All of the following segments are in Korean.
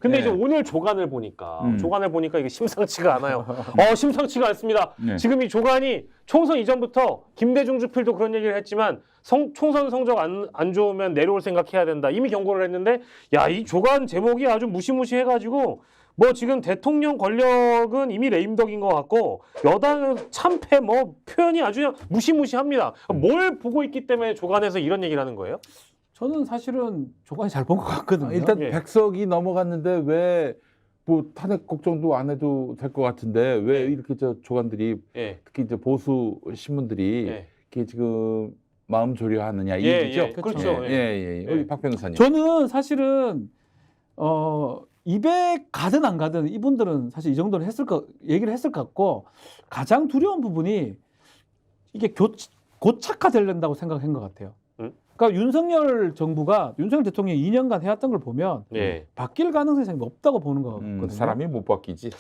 근데 네. 이제 오늘 조간을 보니까 이게 심상치가 않아요. 심상치가 않습니다. 네. 지금 이 조간이 총선 이전부터 김대중 주필도 그런 얘기를 했지만 총선 성적 안 좋으면 내려올 생각해야 된다. 이미 경고를 했는데 야, 이 조간 제목이 아주 무시무시해가지고 뭐 지금 대통령 권력은 이미 레임덕인 것 같고 여당은 참패 뭐 표현이 아주 그냥 무시무시합니다. 뭘 보고 있기 때문에 조간에서 이런 얘기를 하는 거예요? 저는 사실은 조간이 잘 본 것 같거든요. 일단 예. 100석이 넘어갔는데 왜 뭐 탄핵 걱정도 안 해도 될 것 같은데 왜 이렇게 저 조간들이 예. 특히 이제 보수 신문들이 예. 이렇게 지금 마음 조려하느냐 이 예, 얘기죠. 예. 그렇죠. 예. 예. 우리 박 변호사님. 저는 사실은 200 가든 안 가든 이분들은 사실 이 정도는 얘기를 했을 것 같고 가장 두려운 부분이 이게 고착화되려고 생각한 것 같아요. 그러니까 윤석열 정부가 윤석열 대통령이 2년간 해왔던 걸 보면 예. 바뀔 가능성이 없다고 보는 거거든요. 사람이 못 바뀌지.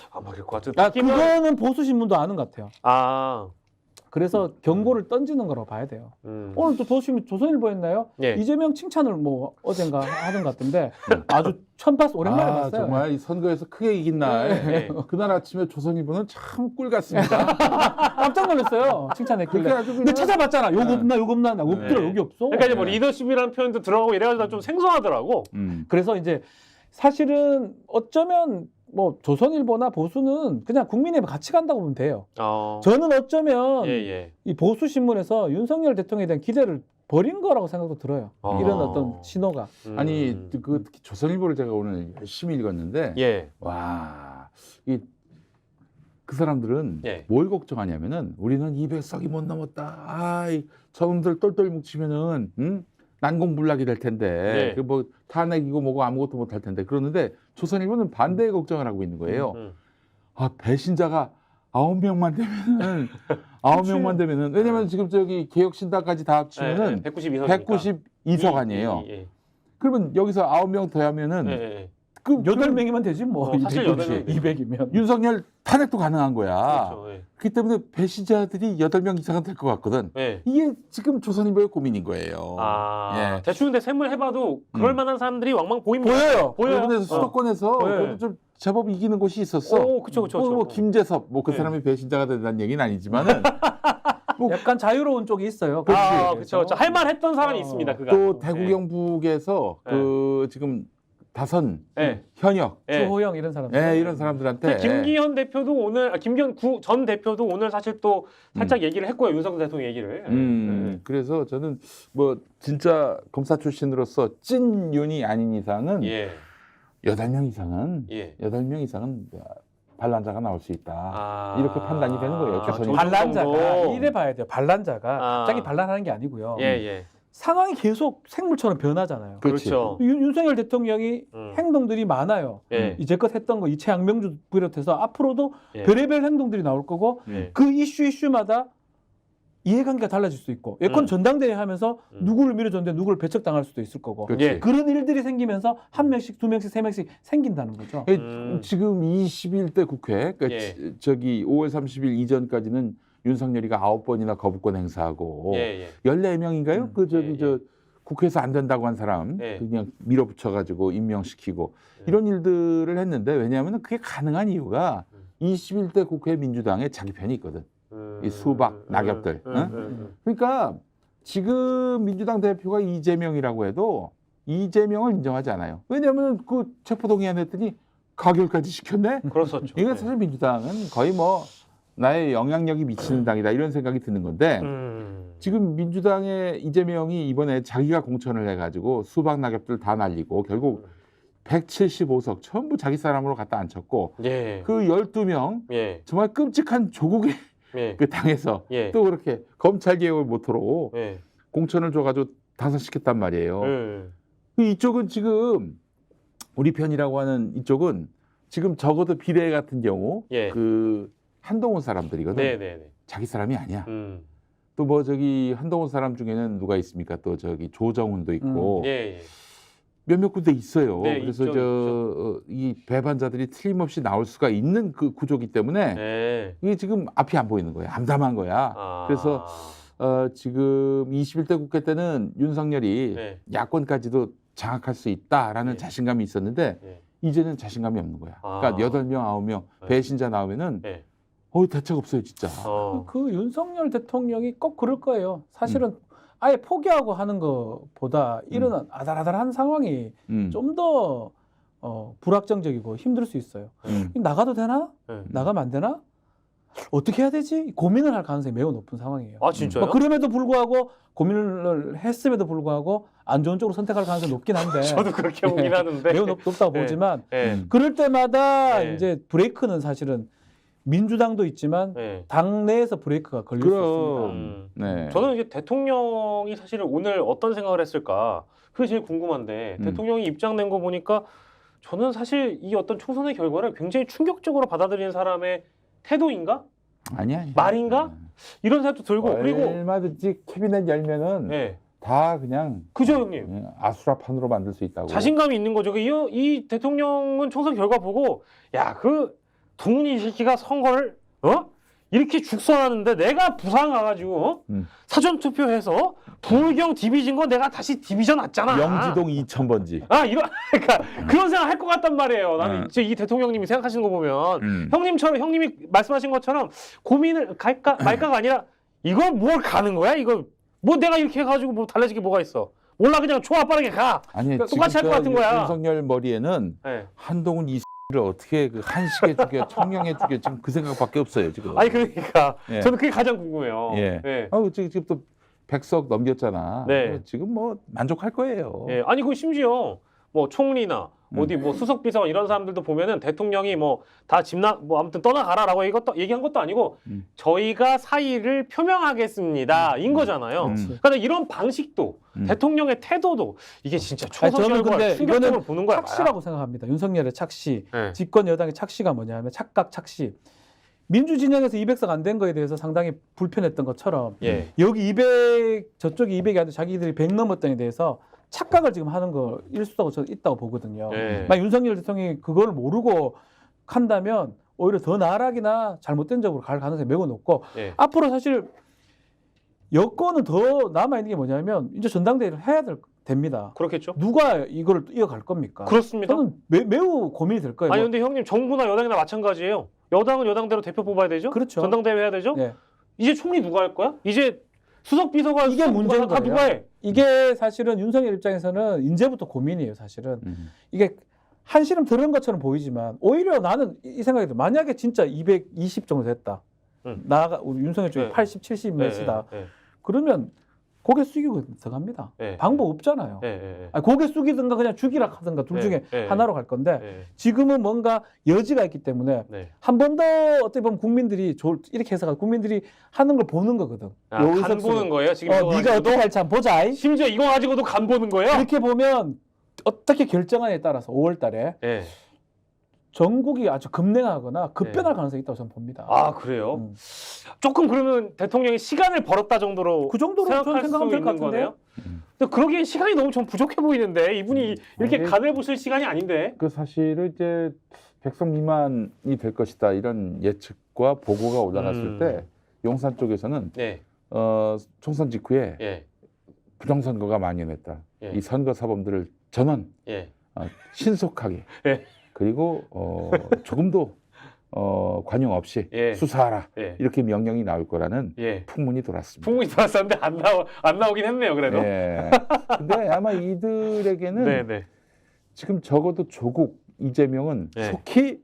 안 바뀔 것 같은데. 그거는 보수 신문도 아는 것 같아요. 아. 그래서 경고를 던지는 거라고 봐야 돼요. 오늘 또 조선일보 했나요? 예. 이재명 칭찬을 뭐 어젠가 하는 것 같은데 아주 처음 봤어, 오랜만에 봤어요. 정말 이 선거에서 크게 이긴 날 네. 그날 아침에 조선일보는 참 꿀 같습니다. 깜짝 놀랐어요. 칭찬했길래. 그게 아주 근데 그냥- 찾아봤잖아. 욕 없나, 욕 없나. 없더라, 네. 욕이 없어. 그러니까 이제 뭐 리더십이라는 표현도 들어가고 이래가지고 난좀 생소하더라고. 그래서 이제 사실은 어쩌면 뭐 조선일보나 보수는 그냥 국민의 같이 간다고 보면 돼요. 저는 어쩌면 예. 이 보수 신문에서 윤석열 대통령에 대한 기대를 버린 거라고 생각도 들어요. 이런 어떤 신호가. 아니 그 특히 조선일보를 제가 오늘 열심히 읽었는데 예. 와, 그 사람들은 예. 뭘 걱정하냐면은 우리는 200석이 못 넘었다. 아이, 저놈들 똘똘 뭉치면은 난공불락이 될 텐데 예. 그 뭐 탄핵이고 뭐고 아무것도 못 할 텐데 그러는데 조선일보는 반대의 걱정을 하고 있는 거예요. 아, 배신자가 9명만 되면은 9명만 되면은 왜냐면 지금 저기 개혁신당까지 다 합치면은 192석 아니에요. 예. 그러면 여기서 9명 더 하면은 예. 그 8명이면 되지 뭐. 사실 8명. 200이면. 윤석열 탄핵도 가능한 거야. 그렇죠. 예. 그렇기 때문에 배신자들이 8명 이상은 될 것 같거든. 예. 이게 지금 조선일보의 고민인 거예요. 아, 예. 대충 근데 셈을 해봐도 그럴 만한 사람들이 왕왕 보입니다. 보여요. 그래서 수도권에서 보여요. 그래도 좀 제법 이기는 곳이 있었어. 그쵸. 뭐 김재섭, 뭐 그 네. 사람이 배신자가 된다는 얘기는 아니지만은 약간 자유로운 쪽이 있어요. 그렇죠. 할말 했던 사람이 있습니다. 그가. 또 대구 경북에서 그 지금 다선 예. 현역, 주호영 이런 사람들. 이런 사람들한테 김기현 대표도 오늘 김기현 전 대표도 오늘 사실 또 살짝 얘기를 했고요. 윤석열 대통령 얘기를. 그래서 저는 뭐 진짜 검사 출신으로서 찐윤이 아닌 이상은 예. 8명 이상은 예. 8명 이상은 반란자가 나올 수 있다. 이렇게 아. 판단이 되는 거예요. 조선일보. 반란자가 이래 봐야 돼요. 반란자가 아. 갑자기 반란하는 게 아니고요. 예. 상황이 계속 생물처럼 변하잖아요. 그렇죠. 윤석열 대통령이 행동들이 많아요. 예. 이제껏 했던 거 이채양명주 비롯해서 앞으로도 예. 별의별 행동들이 나올 거고 예. 그 이슈마다 이해관계가 달라질 수 있고 예컨 전당대회 하면서 누구를 밀어줬는데 누구를 배척당할 수도 있을 거고 그렇지. 그런 일들이 생기면서 한 명씩 두 명씩 세 명씩 생긴다는 거죠. 지금 21대 국회 그러니까 예. 저기 5월 30일 이전까지는 윤석열이가 9번이나 거부권 행사하고 예. 14명인가요? 그 저기 예. 저 국회에서 안 된다고 한 사람 예. 그냥 밀어붙여 가지고 임명시키고 이런 일들을 했는데 왜냐하면 그게 가능한 이유가 21대 국회 민주당에 자기 편이 있거든. 이 수박 낙엽들. 그러니까 지금 민주당 대표가 이재명이라고 해도 이재명을 인정하지 않아요. 왜냐하면 그 체포동의안 했더니 가결까지 시켰네. 그렇었죠. 이건 사실 민주당은 거의 뭐 나의 영향력이 미치는 당이다 이런 생각이 드는 건데 지금 민주당의 이재명이 이번에 자기가 공천을 해가지고 수박 낙엽들 다 날리고 결국 175석 전부 자기 사람으로 갖다 앉혔고 예. 그 12명 예. 정말 끔찍한 조국의 예. 그 당에서 예. 또 그렇게 검찰 개혁을 모토로 예. 공천을 줘가지고 당선시켰단 말이에요. 예. 이쪽은 지금 우리 편이라고 하는 이쪽은 지금 적어도 비례 같은 경우 예. 그 한동훈 사람들이거든. 네네네. 자기 사람이 아니야. 또 뭐 저기 한동훈 사람 중에는 누가 있습니까? 또 저기 조정훈도 있고 예. 몇몇 군데 있어요. 네, 그래서 있죠. 이 배반자들이 틀림없이 나올 수가 있는 그 구조기 때문에 예. 이게 지금 앞이 안 보이는 거예요. 암담한 거야. 그래서 지금 21대 국회 때는 윤석열이 네. 야권까지도 장악할 수 있다라는 네. 자신감이 있었는데 네. 이제는 자신감이 없는 거야. 아. 그러니까 8명, 9명 네. 배신자 나오면은 네. 대책 없어요, 진짜. 그 윤석열 대통령이 꼭 그럴 거예요. 사실은 아예 포기하고 하는 것보다 이런 아달아달한 상황이 좀 더 불확정적이고 힘들 수 있어요. 나가도 되나? 네. 나가면 안 되나? 어떻게 해야 되지? 고민을 할 가능성이 매우 높은 상황이에요. 아 진짜요? 그럼에도 불구하고 고민을 했음에도 불구하고 안 좋은 쪽으로 선택할 가능성이 높긴 한데 저도 그렇게 보긴 하는데 매우 높다고 네. 보지만 네. 그럴 때마다 네. 이제 브레이크는 사실은 민주당도 있지만 네. 당 내에서 브레이크가 걸릴 수 있습니다. 네. 저는 이제 대통령이 사실 오늘 어떤 생각을 했을까 그게 제일 궁금한데 대통령이 입장 낸 거 보니까 저는 사실 이 어떤 총선의 결과를 굉장히 충격적으로 받아들이는 사람의 태도인가? 아니야. 말인가? 이런 생각도 들고 그리고 얼마든지 캐비넷 열면은 네. 다 그냥 그죠 형님? 아수라판으로 만들 수 있다고. 자신감이 있는 거죠. 이 대통령은 총선 결과 보고 야 그 동훈이 새끼가 선거를 이렇게 죽선하는데 내가 부산 가가지고 사전 투표해서 부울경 디비진 거 내가 다시 디비전 왔잖아. 영지동 2000번지. 그러니까 그런 생각 할 것 같단 말이에요. 나는 이 대통령님이 생각하시는 거 보면 형님이 말씀하신 것처럼 고민을 갈까 말까가 아니라 이걸 뭘 가는 거야? 이거 뭐 내가 이렇게 해가지고 뭐 달라질 게 뭐가 있어? 몰라 그냥 좋아 빠르게 가. 아니 그러니까 똑같이 할 것 같은 거야. 윤석열 머리에는 네. 한동훈 를 어떻게 그 한식에 죽여 청량에 죽여 지금 그 생각밖에 없어요 지금. 아니 그러니까 예. 저는 그게 가장 궁금해요. 예. 네. 지금 또 100석 넘겼잖아. 네. 지금 뭐 만족할 거예요. 예. 아니 그 심지어 뭐 총리나 어디 뭐 수석 비서관 이런 사람들도 보면은 대통령이 뭐 다 뭐 아무튼 떠나가라라고 얘기한 것도 아니고 저희가 사의를 표명하겠습니다 인 거잖아요. 그러니까 이런 방식도 대통령의 태도도 이게 진짜 총선 저는 결과 근데 충격적으로 이거는 보는 거야. 착시라고 생각합니다. 윤석열의 착시, 네. 집권 여당의 착시가 뭐냐면 착각 착시. 민주 진영에서 200석 안 된 거에 대해서 상당히 불편했던 것처럼 예. 여기 200 저쪽이 200이 아니라 자기들이 100 넘었던 에 대해서 착각을 지금 하는 거 일수다고 저는 있다고 보거든요. 예. 만약 윤석열 대통령이 그걸 모르고 한다면 오히려 더 나락이나 잘못된 쪽으로 갈 가능성이 매우 높고 예. 앞으로 사실 여권은 더 남아 있는 게 뭐냐면 이제 전당대회를 해야 됩니다. 그렇겠죠. 누가 이걸 이어갈 겁니까? 그렇습니다. 저는 매우 고민이 될 거예요. 아니 근데 형님 정부나 여당이나 마찬가지예요. 여당은 여당대로 대표 뽑아야 되죠. 그렇죠. 전당대회 해야 되죠. 네. 이제 총리 누가 할 거야? 이제 수석 비서관 이게 문제인 다 거예요. 누가 해? 이게 사실은 윤석열 입장에서는 이제부터 고민이에요. 사실은 이게 한시름 들은 것처럼 보이지만 오히려 나는 이 생각이 들어요. 만약에 진짜 220 정도 됐다. 우리 윤석열 쪽이 네. 80, 70 몇이다. 예, 예, 그러면 고개 숙이고 들어갑니다. 예. 방법 없잖아요. 예, 예, 아니, 고개 숙이든가 그냥 죽이라 하든가 둘 중에 예, 예. 하나로 갈 건데 예. 지금은 뭔가 여지가 있기 때문에 네. 한 번 더 어떻게 보면 국민들이 이렇게 해서 국민들이 하는 걸 보는 거거든. 간 보는 거예요 지금? 이거 네가 가지고도? 어떻게 할지 한번 보자. 심지어 이거 가지고도 간 보는 거예요? 이렇게 보면 어떻게 결정하냐에 따라서 5월 달에 예. 전국이 아주 급냉하거나 급변할 가능성이 있다고 저는 봅니다. 아 그래요? 조금 그러면 대통령이 시간을 벌었다 정도로 그 정도로 생각할 저는 수 생각하면 될 것 있는 같은데요. 거네요? 근데 그러기엔 시간이 너무 좀 부족해 보이는데 이분이 이렇게 아니, 간을 보실 시간이 아닌데. 그 사실은 이제 100석 미만이 될 것이다 이런 예측과 보고가 올라갔을 때 용산 쪽에서는 네. 총선 직후에 예. 부정선거가 만연했다. 예. 이 선거 사범들을 전원 예. 신속하게 예. 그리고 조금도 관용 없이 예. 수사하라 예. 이렇게 명령이 나올 거라는 예. 풍문이 돌았습니다. 풍문이 들었었는데 안 나오긴 했네요 그래도. 예. 근데 아마 이들에게는 네네. 지금 적어도 조국 이재명은 예. 속히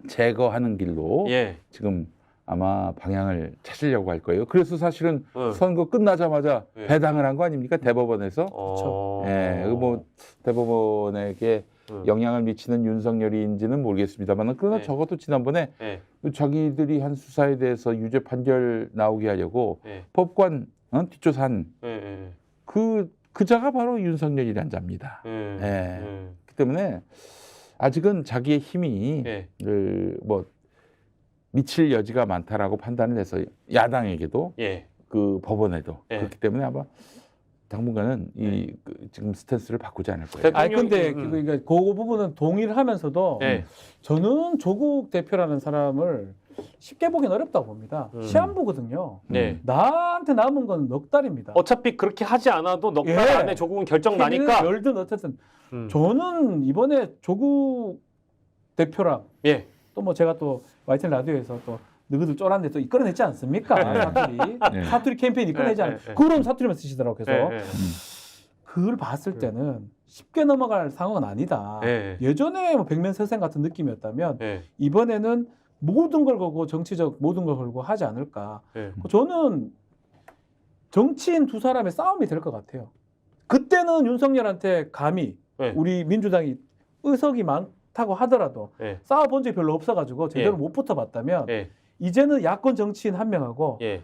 제거하는 길로 예. 지금 아마 방향을 찾으려고 할 거예요. 그래서 사실은 응. 선거 끝나자마자 예. 배당을 한 거 아닙니까? 대법원에서. 그렇죠. 예, 뭐 대법원에게 영향을 미치는 윤석열인지는 모르겠습니다만 그러나 네. 적어도 지난번에 예. 자기들이 한 수사에 대해서 유죄 판결 나오게 하려고 예. 법관 뒷조사한 예. 예. 그자가 바로 윤석열이란 자입니다. 예. 예. 그렇기 때문에 아직은 자기의 힘이 예. 뭐 미칠 여지가 많다라고 판단을 해서 야당에게도 예. 그 법원에도 예. 그렇기 때문에 아마 당분간은 지금 스탠스를 바꾸지 않을 거예요. 대통령- 아니 근데 그 부분은 동의를 하면서도 예. 저는 조국 대표라는 사람을 쉽게 보기는 어렵다고 봅니다. 시한부거든요. 네. 나한테 남은 건 넉 달입니다. 어차피 그렇게 하지 않아도 넉 달 예. 안에 조국은 결정 나니까. 열든 어쨌든 저는 이번에 조국 대표랑 예. 또 뭐 제가 또 YTN 라디오에서 또 너희들 쫄았는데 또 이끌어냈지 않습니까? 사투리. 네. 사투리 캠페인 이끌어내지 네, 않아요. 네, 네. 그런 사투리만 쓰시더라고요. 그래서 예, 예. 그걸 봤을 때는 쉽게 넘어갈 상황은 아니다. 예. 예전에 뭐 백면세생 같은 느낌이었다면 예. 이번에는 모든 걸 걸고 정치적 모든 걸 걸고 하지 않을까. 예. 저는 정치인 두 사람의 싸움이 될 것 같아요. 그때는 윤석열한테 감히 예. 우리 민주당이 의석이 많다고 하더라도 예. 싸워본 적이 별로 없어가지고 제대로 예. 못 붙어봤다면 예. 이제는 야권 정치인 한 명하고 예.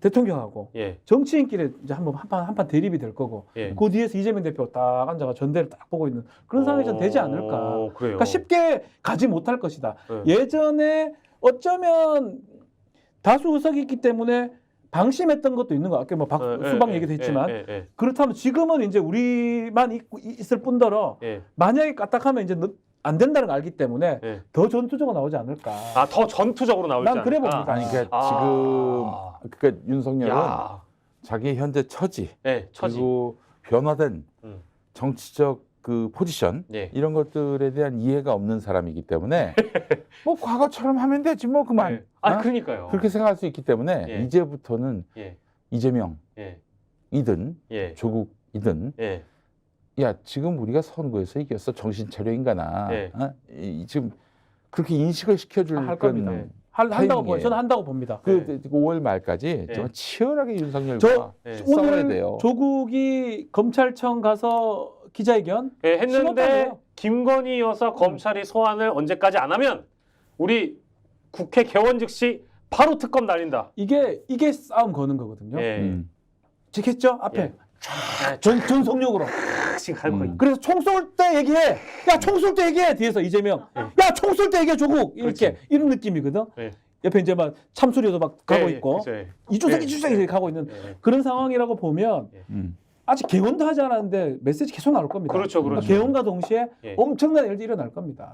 대통령하고 예. 정치인끼리 이제 한판 대립이 될 거고 예. 그 뒤에서 이재명 대표가 딱 앉아가 전대를 딱 보고 있는 그런 상황이 좀 되지 않을까. 그래요. 그러니까 쉽게 가지 못할 것이다. 예. 예전에 어쩌면 다수 의석이 있기 때문에 방심했던 것도 있는 거 같아요. 뭐 수박 얘기도 했지만 그렇다면 지금은 이제 우리만 있을 뿐더러 예. 만약에 까딱하면 이제 안 된다는 걸 알기 때문에 예. 더 전투적으로 나오지 않을까. 아, 더 전투적으로 나올지 난 그래 않을까? 봅니다. 아니 그러니까 아. 지금 그러니까 윤석열은 야. 자기 현재 처지 예, 처지. 그리고 변화된 정치적 그 포지션 예. 이런 것들에 대한 이해가 없는 사람이기 때문에 뭐 과거처럼 하면 되지 뭐 그만. 예. 아, 어? 그러니까요. 그렇게 생각할 수 있기 때문에 예. 이제부터는 예. 이재명이든 예. 조국이든 예. 야 지금 우리가 선거에서 이겼어 정신 차려 인간아. 예. 어? 지금 그렇게 인식을 시켜줄 할 그런 겁니다. 한다고 타이밍이에요. 보 저는 한다고 봅니다. 그 5월 말까지 예. 정말 치열하게 윤석열과 저 예. 싸워야 오늘 돼요. 조국이 검찰청 가서 기자회견 예, 했는데 심었다며요. 김건희 여사 검찰이 소환을 언제까지 안 하면 우리 국회 개원 즉시 바로 특검 날린다. 이게 싸움 거는 거거든요. 예. 지켰죠? 앞에 예. 전속력으로. 지금 갈 거예요. 그래서 총 쏠 때 얘기해. 야, 총 쏠 때 얘기해. 뒤에서 이재명. 예. 야, 총 쏠 때 얘기해. 조국. 이렇게 그렇지. 이런 느낌이거든. 예. 옆에 이제 막 참수리도 막 가고 예, 있고 그죠, 예. 이주석 예. 이주석 이렇게 가고 있는 예. 그런 상황이라고 보면 음. 아직 개원도 하지 않았는데 메시지 계속 나올 겁니다. 그렇죠, 그렇죠. 개원과 동시에 예. 엄청난 일들이 일어날 겁니다.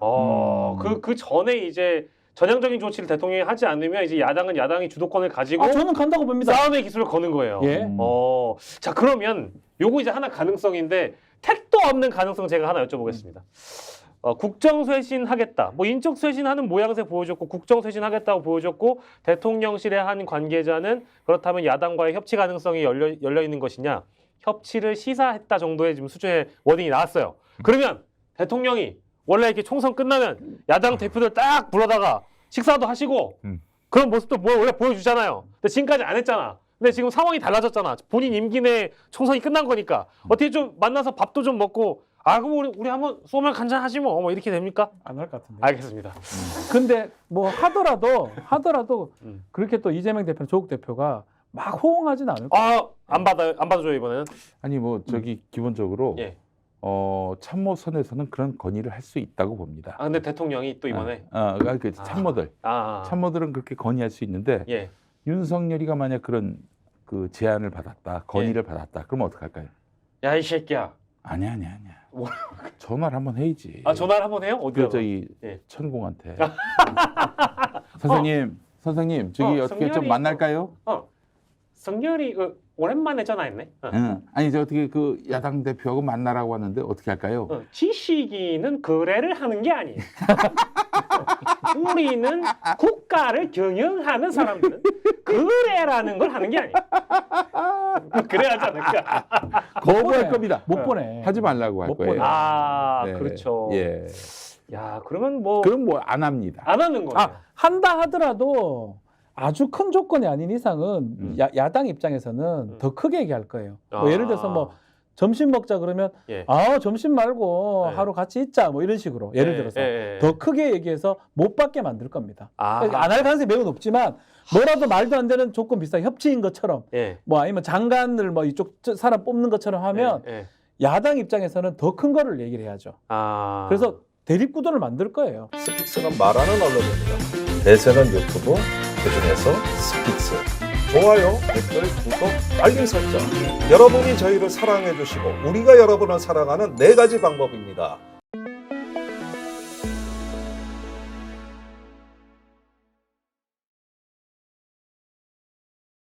그 전에 이제 전향적인 조치를 대통령이 하지 않으면 이제 야당은 야당이 주도권을 가지고 저는 간다고 봅니다. 싸움의 기술을 거는 거예요. 예. 자 그러면 요거 이제 하나 가능성인데 택도 없는 가능성 제가 하나 여쭤보겠습니다. 국정쇄신 하겠다. 뭐 인적 쇄신하는 모양새 보여줬고 국정쇄신 하겠다고 보여줬고 대통령실의 한 관계자는 그렇다면 야당과의 협치 가능성이 열려 있는 것이냐? 협치를 시사했다 정도의 지금 수준의 워딩이 나왔어요. 그러면 대통령이 원래 이렇게 총선 끝나면 야당 대표들 딱 불러다가 식사도 하시고 그런 모습도 원래 보여주잖아요. 근데 지금까지 안 했잖아. 근데 지금 상황이 달라졌잖아. 본인 임기 내 총선이 끝난 거니까 어떻게 좀 만나서 밥도 좀 먹고 그럼 우리 한번 소맥 한잔 하지 뭐 이렇게 됩니까? 안 할 것 같은데. 알겠습니다. 근데 뭐 하더라도 그렇게 또 이재명 대표, 조국 대표가 막 호응하진 않을 거예요. 안 받아줘요 이번에는. 아니 뭐 저기 기본적으로 예. 참모선에서는 그런 건의를 할 수 있다고 봅니다. 근데 대통령이 또 이번에 그 참모들 참모들은 그렇게 건의할 수 있는데 예. 윤석열이가 만약 그런 그 제안을 받았다, 건의를 받았다, 그러면 어떡할까요? 야 이 새끼야. 아니야. 전화를 한번 해야지. 전화를 한번 해요? 어디요? 저희 예. 천공한테. 선생님, 저기 어떻게 좀 성렬이 만날까요? 성렬이 오랜만에 전화했네. 응. 아니 저 어떻게 그 야당 대표하고 만나라고 하는데 어떻게 할까요? 지식인은 거래를 하는 게 아니에요. 우리는 국가를 경영하는 사람들은 거래라는 걸 하는 게 아니에요. 그래야 하지 않을까? 거부할 겁니다. 못 보내. 하지 말라고 할 못 거예요. 보내. 네. 그렇죠. 예. 야, 그러면 뭐 그럼 뭐 안 합니다. 안 하는 거예요. 한다 하더라도 아주 큰 조건이 아닌 이상은 야당 입장에서는 더 크게 얘기할 거예요. 뭐 예를 들어서 뭐 점심 먹자 그러면 예. 점심 말고 네. 하루 같이 있자 뭐 이런 식으로 예를 들어서 더 크게 얘기해서 못 받게 만들 겁니다. 안 할 가능성이 매우 높지만 뭐라도 말도 안 되는 조건 비슷한 협치인 것처럼 예. 뭐 아니면 장관을 뭐 이쪽 사람 뽑는 것처럼 하면 야당 입장에서는 더 큰 거를 얘기를 해야죠. 그래서 대립구도를 만들 거예요. 스픽스는 말하는 언론입니다. 대세는 유튜브, 그중에서 스픽스. 좋아요, 댓글, 구독, 알림 설정. 여러분이 저희를 사랑해 주시고 우리가 여러분을 사랑하는 4가지 방법입니다.